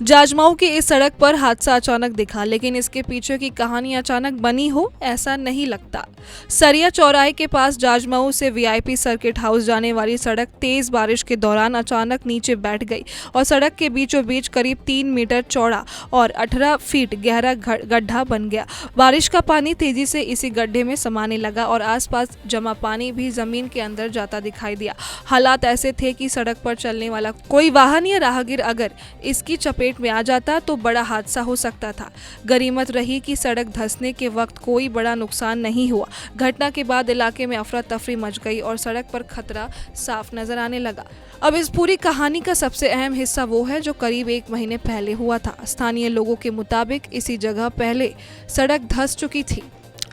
जाजमाऊ की इस सड़क पर हादसा अचानक दिखा, लेकिन इसके पीछे की कहानी अचानक बनी हो ऐसा नहीं लगता। सरिया चौराहे के पास जाजमाऊ से वीआईपी सर्किट हाउस जाने वाली सड़क तेज बारिश के दौरान अचानक नीचे बैठ गई और सड़क के बीचों बीच करीब 3 मीटर चौड़ा और 18 फीट गहरा गड्ढा बन गया। बारिश का पानी तेजी से इसी गड्ढे में समाने लगा और आसपास जमा पानी भी जमीन के अंदर जाता दिखाई दिया। हालात ऐसे थे कि सड़क पर चलने वाला कोई वाहन या राहगीर अगर इसकी चपेट में आ जाता तो बड़ा हादसा हो सकता था। गनीमत रही कि सड़क धंसने के वक्त कोई बड़ा नुकसान नहीं हुआ। घटना के बाद इलाके में अफरा तफरी मच गई और सड़क पर खतरा साफ नजर आने लगा। अब इस पूरी कहानी का सबसे अहम हिस्सा वो है जो करीब 1 महीने पहले हुआ था। स्थानीय लोगों के मुताबिक इसी जगह पहले सड़क धंस चुकी थी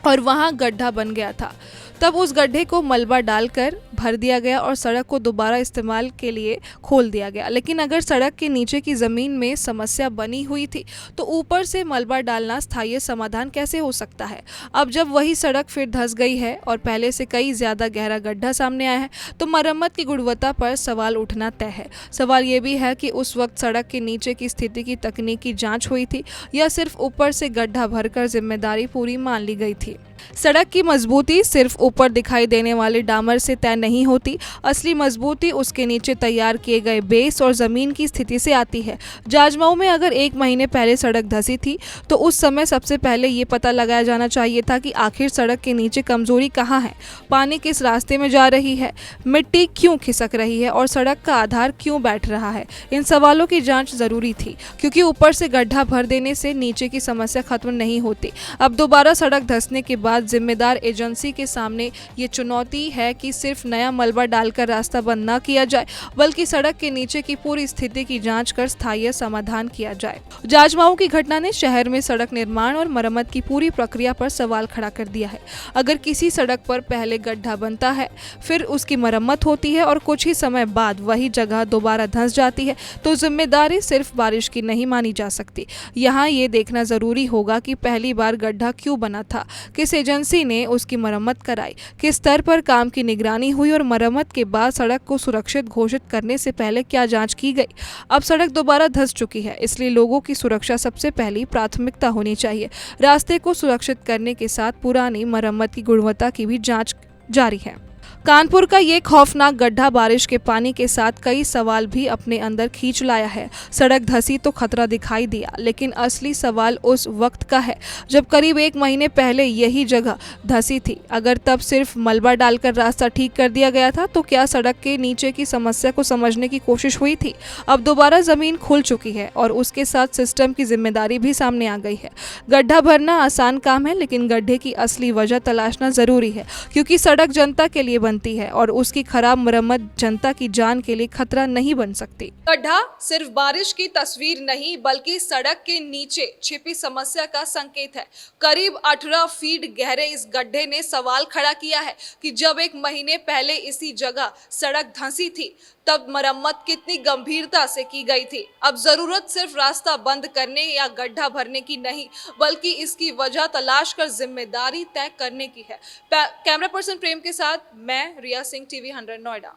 और वहां गड्ढा बन गया था। तब उस गड्ढे को मलबा डालकर भर दिया गया और सड़क को दोबारा इस्तेमाल के लिए खोल दिया गया। लेकिन अगर सड़क के नीचे की ज़मीन में समस्या बनी हुई थी तो ऊपर से मलबा डालना स्थायी समाधान कैसे हो सकता है। अब जब वही सड़क फिर धंस गई है और पहले से कई ज़्यादा गहरा गड्ढा सामने आया है तो मरम्मत की गुणवत्ता पर सवाल उठना तय है। सवाल ये भी है कि उस वक्त सड़क के नीचे की स्थिति की तकनीकी जाँच हुई थी या सिर्फ ऊपर से गड्ढा भरकर जिम्मेदारी पूरी मान ली गई थी। सड़क की मजबूती सिर्फ ऊपर दिखाई देने वाले डामर से तय नहीं होती। असली मजबूती उसके नीचे तैयार किए गए बेस और ज़मीन की स्थिति से आती है। जाजमाऊ में अगर 1 महीने पहले सड़क धंसी थी तो उस समय सबसे पहले ये पता लगाया जाना चाहिए था कि आखिर सड़क के नीचे कमजोरी कहाँ है, पानी किस रास्ते में जा रही है, मिट्टी क्यों खिसक रही है और सड़क का आधार क्यों बैठ रहा है। इन सवालों की जाँच ज़रूरी थी क्योंकि ऊपर से गड्ढा भर देने से नीचे की समस्या खत्म नहीं होती। अब दोबारा सड़क धंसने के बाद जिम्मेदार एजेंसी के सामने ये चुनौती है कि सिर्फ नया मलबा डालकर रास्ता बंद न किया जाए बल्कि सड़क के नीचे की पूरी स्थिति की जांच कर स्थायी समाधान किया जाए। जाजमाऊ की घटना ने शहर में सड़क निर्माण और मरम्मत की पूरी प्रक्रिया पर सवाल खड़ा कर दिया है। अगर किसी सड़क पर पहले गड्ढा बनता है, फिर उसकी मरम्मत होती है और कुछ ही समय बाद वही जगह दोबारा धंस जाती है तो जिम्मेदारी सिर्फ बारिश की नहीं मानी जा सकती। यहाँ ये देखना जरूरी होगा कि पहली बार गड्ढा क्यों बना था, किस एजेंसी ने उसकी मरम्मत कराई, किस स्तर पर काम की निगरानी हुई और मरम्मत के बाद सड़क को सुरक्षित घोषित करने से पहले क्या जांच की गई। अब सड़क दोबारा धंस चुकी है, इसलिए लोगों की सुरक्षा सबसे पहली प्राथमिकता होनी चाहिए। रास्ते को सुरक्षित करने के साथ पुरानी मरम्मत की गुणवत्ता की भी जांच जारी है। कानपुर का ये खौफनाक गड्ढा बारिश के पानी के साथ कई सवाल भी अपने अंदर खींच लाया है। सड़क धंसी तो खतरा दिखाई दिया, लेकिन असली सवाल उस वक्त का है जब करीब 1 महीने पहले यही जगह धंसी थी। अगर तब सिर्फ मलबा डालकर रास्ता ठीक कर दिया गया था तो क्या सड़क के नीचे की समस्या को समझने की कोशिश हुई थी। अब दोबारा जमीन खुल चुकी है और उसके साथ सिस्टम की जिम्मेदारी भी सामने आ गई है। गड्ढा भरना आसान काम है, लेकिन गड्ढे की असली वजह तलाशना जरूरी है क्योंकि सड़क जनता के लिए बनती है और उसकी खराब मरम्मत जनता की जान के लिए खतरा नहीं बन सकती। गड्ढा सिर्फ बारिश की तस्वीर नहीं बल्कि सड़क के नीचे छिपी समस्या का संकेत है। करीब 18 फीट गहरे इस गड्ढे ने सवाल खड़ा किया है कि जब 1 महीने पहले इसी जगह सड़क धंसी थी तब मरम्मत कितनी गंभीरता से की गई थी। अब जरूरत सिर्फ रास्ता बंद करने या गड्ढा भरने की नहीं बल्कि इसकी वजह तलाश कर जिम्मेदारी तय करने की है। कैमरा पर्सन प्रेम के साथ मैं रिया सिंह, टीवी 100 नोएडा।